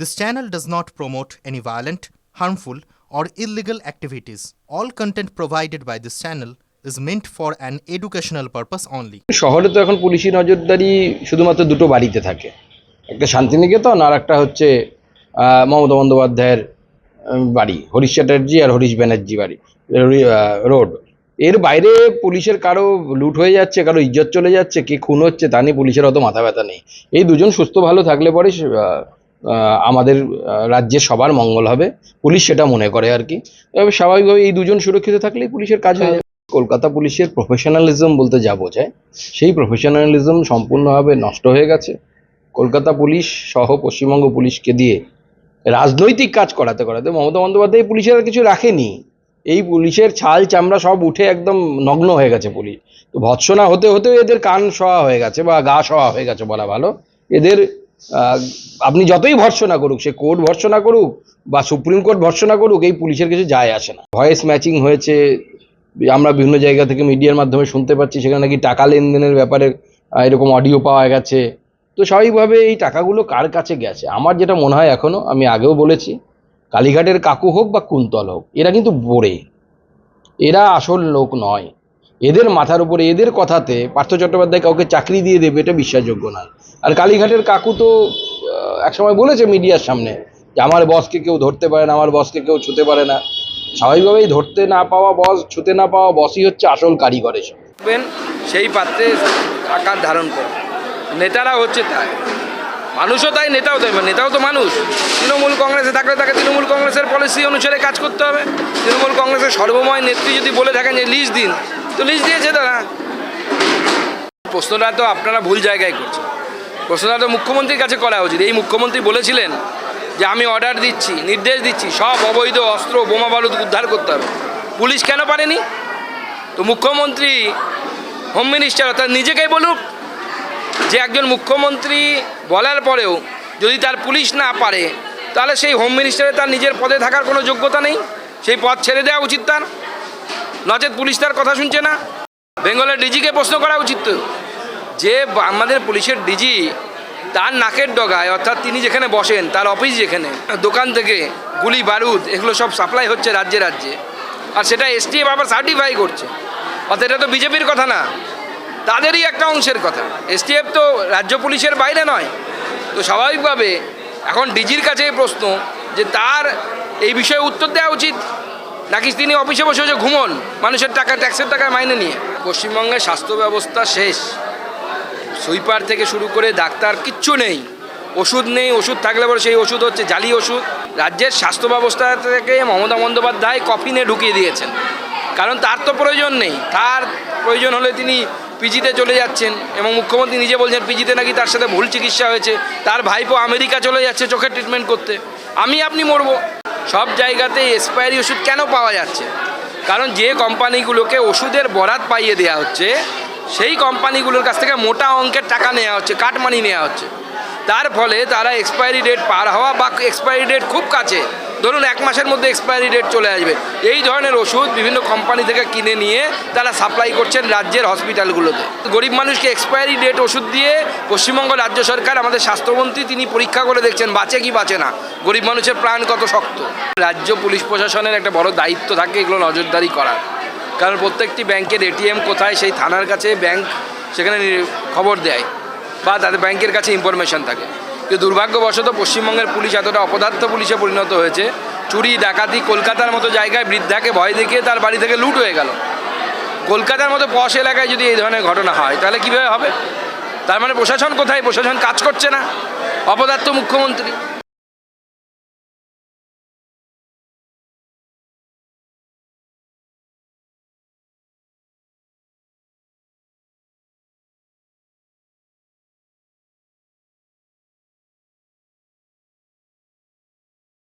This channel does not promote any violent, harmful, or illegal activities. All content provided by this channel is meant for an educational purpose only. শহরে তো এখন পুলিশি নজরদারি শুধুমাত্র দুটো বাড়িতে থাকে, একটা শান্তিনিকেতন আর একটা হচ্ছে মমতা বন্দ্যোপাধ্যায়ের বাড়ি, হরিশ চ্যাটার্জি আর হরিশ ব্যানার্জি বাড়ি রোড। এর বাইরে পুলিশের কারো লুট হয়ে যাচ্ছে, কারো ইজ্জত চলে যাচ্ছে, কে খুন হচ্ছে তা নিয়ে পুলিশের অত মাথা ব্যথা নেই। এই দুজন সুস্থ ভালো থাকলে পরে আমাদের রাজ্যে সবার মঙ্গল হবে, পুলিশ সেটা মনে করে আর কি। তবে স্বাভাবিকভাবে এই দুজন সুরক্ষিত থাকলেই পুলিশের কাজ হয়ে যাবে। কলকাতা পুলিশের প্রফেশনালিজম বলতে যা বোঝায় সেই প্রফেশনালিজম সম্পূর্ণভাবে নষ্ট হয়ে গেছে। কলকাতা পুলিশ সহ পশ্চিমবঙ্গ পুলিশকে দিয়ে রাজনৈতিক কাজ করাতে করাতে মমতা বন্দ্যোপাধ্যায় পুলিশের আর কিছু রাখেনি। এই পুলিশের ছাল চামড়া সব উঠে একদম নগ্ন হয়ে গেছে পুলিশ। তো ভৎসনা হতে হতেও এদের কান শোয়া হয়ে গেছে বা গা শোয়া হয়ে গেছে বলা ভালো। এদের আপনি যতই ভর্ৎসনা করুক, সে কোর্ট ভর্ৎসনা করুক বা সুপ্রিম কোর্ট ভর্ৎসনা করুক, এই পুলিশের কিছু যায় আসে না। ভয়েস ম্যাচিং হয়েছে, আমরা বিভিন্ন জায়গা থেকে মিডিয়ার মাধ্যমে শুনতে পাচ্ছি সেখানে নাকি টাকা লেনদেনের ব্যাপারে এরকম অডিও পাওয়া গেছে। তো স্বাভাবিকভাবে এই টাকাগুলো কার কাছে গেছে আমার যেটা মনে হয়, এখনও আমি আগেও বলেছি, কালীঘাটের কাকু হোক বা কুন্তল হোক, এরা কিন্তু বোরে, এরা আসল লোক নয়। এদের মাথার উপরে এদের কথাতে পার্থ চট্টোপাধ্যায় কাউকে চাকরি দিয়ে দেবে এটা বিশ্বাসযোগ্য নয়। আর কালীঘাটের কাকু তো একসময় বলেছে মিডিয়ার সামনে যে আমার বসকে কেউ ধরতে পারে না, আমার বসকে কেউ ছুতে পারে না। স্বাভাবিকভাবেই ধরতে না পাওয়া বস, ছুতে না পাওয়া বসই হচ্ছে আসল কারিগর। এসব সেই পাত্রে আকার ধারণ করে নেতারা হচ্ছে তাই, মানুষও তাই, নেতাও তাই। নেতাও তো মানুষ। তৃণমূল কংগ্রেসে থাকলে তাকে তৃণমূল কংগ্রেসের পলিসি অনুসারে কাজ করতে হবে। তৃণমূল কংগ্রেসের সর্বময় নেত্রী যদি বলে থাকেন যে লিস্ট দিন, তো লিস্ট দিয়েছে তারা। প্রশ্নটা তো আপনারা ভুল জায়গায় করছেন। প্রশ্নটা তো মুখ্যমন্ত্রীর কাছে করা উচিত। এই মুখ্যমন্ত্রী বলেছিলেন যে আমি অর্ডার দিচ্ছি, নির্দেশ দিচ্ছি, সব অবৈধ অস্ত্র বোমা বারুদ উদ্ধার করতে হবে। পুলিশ কেন পারেনি? তো মুখ্যমন্ত্রী, হোম মিনিস্টার অর্থাৎ নিজেকেই বলুক যে একজন মুখ্যমন্ত্রী বলার পরেও যদি তার পুলিশ না পারে, তাহলে সেই হোম মিনিস্টারে তার নিজের পদে থাকার কোনো যোগ্যতা নেই, সেই পদ ছেড়ে দেওয়া উচিত তার। নচেত পুলিশ তার কথা শুনছে না। বেঙ্গলের ডিজিকে প্রশ্ন করা উচিত তো, যে আমাদের পুলিশের ডিজি তার নাকের ডগায়, অর্থাৎ তিনি যেখানে বসেন, তার অফিস যেখানে, দোকান থেকে গুলি বারুদ এগুলো সব সাপ্লাই হচ্ছে রাজ্যে রাজ্যে, আর সেটা এসটিএফ আবার সার্টিফাই করছে। অর্থাৎ এটা তো বিজেপির কথা না, তাদেরই একটা অংশের কথা। এসটিএফ তো রাজ্য পুলিশের বাইরে নয়। তো স্বাভাবিকভাবে এখন ডিজির কাছে প্রশ্ন যে তার এই বিষয়ে উত্তর দেওয়া উচিত, নাকি তিনি অফিসে বসে বসে ঘুমন মানুষের টাকা, ট্যাক্সের টাকায় মাইনে নিয়ে। পশ্চিমবঙ্গের স্বাস্থ্য ব্যবস্থা শেষ। সুইপার থেকে শুরু করে ডাক্তার কিচ্ছু নেই, ওষুধ নেই। ওষুধ থাকলে পরে সেই ওষুধ হচ্ছে জালি ওষুধ। রাজ্যের স্বাস্থ্য ব্যবস্থা থেকে মমতা বন্দ্যোপাধ্যায় কফিনে ঢুকিয়ে দিয়েছেন, কারণ তার তো প্রয়োজন নেই। তার প্রয়োজন হলে তিনি পিজিতে চলে যাচ্ছেন, এবং মুখ্যমন্ত্রী নিজে বলছেন পিজিতে নাকি তার সাথে ভুল চিকিৎসা হয়েছে। তার ভাইপো আমেরিকা চলে যাচ্ছে চোখের ট্রিটমেন্ট করতে, আপনি মরবো। সব জায়গাতে এক্সপায়ারি ওষুধ কেন পাওয়া যাচ্ছে? কারণ যে কোম্পানিগুলোকে ওষুধের বরাত পাইয়ে দেওয়া হচ্ছে, সেই কোম্পানিগুলোর কাছ থেকে মোটা অঙ্কের টাকা নেওয়া হচ্ছে, কাটমানি নেওয়া হচ্ছে। তার ফলে তারা এক্সপায়ারি ডেট পার হওয়া বা এক্সপায়ারি ডেট খুব কাছে, ধরুন 1 মাসের মধ্যে এক্সপায়ারি ডেট চলে আসবে, এই ধরনের ওষুধ বিভিন্ন কোম্পানি থেকে কিনে নিয়ে তারা সাপ্লাই করছেন রাজ্যের হসপিটালগুলোতে। গরিব মানুষকে এক্সপায়ারি ডেট ওষুধ দিয়ে পশ্চিমবঙ্গ রাজ্য সরকার, আমাদের স্বাস্থ্যমন্ত্রী তিনি পরীক্ষা করে দেখছেন বাঁচে কি বাঁচে না, গরিব মানুষের প্রাণ কত শক্ত। রাজ্য পুলিশ প্রশাসনের একটা বড় দায়িত্ব থাকে এগুলো নজরদারি করার, কারণ প্রত্যেকটি ব্যাংকের এটিএম কোথায় সেই থানার কাছে ব্যাংক সেখানে খবর দেয় বা তাদের ব্যাংকের কাছে ইনফরমেশন থাকে। কিন্তু দুর্ভাগ্যবশত পশ্চিমবঙ্গের পুলিশ এতটা অপদার্থ পুলিশে পরিণত হয়েছে, চুরি ডাকাতি, কলকাতার মতো জায়গায় বৃদ্ধাকে ভয় দেখিয়ে তার বাড়ি থেকে লুট হয়ে গেল। কলকাতার মতো পশ এলাকায় যদি এই ধরনের ঘটনা হয় তাহলে কীভাবে হবে? তার মানে প্রশাসন কোথায়? প্রশাসন কাজ করছে না, অপদার্থ মুখ্যমন্ত্রী।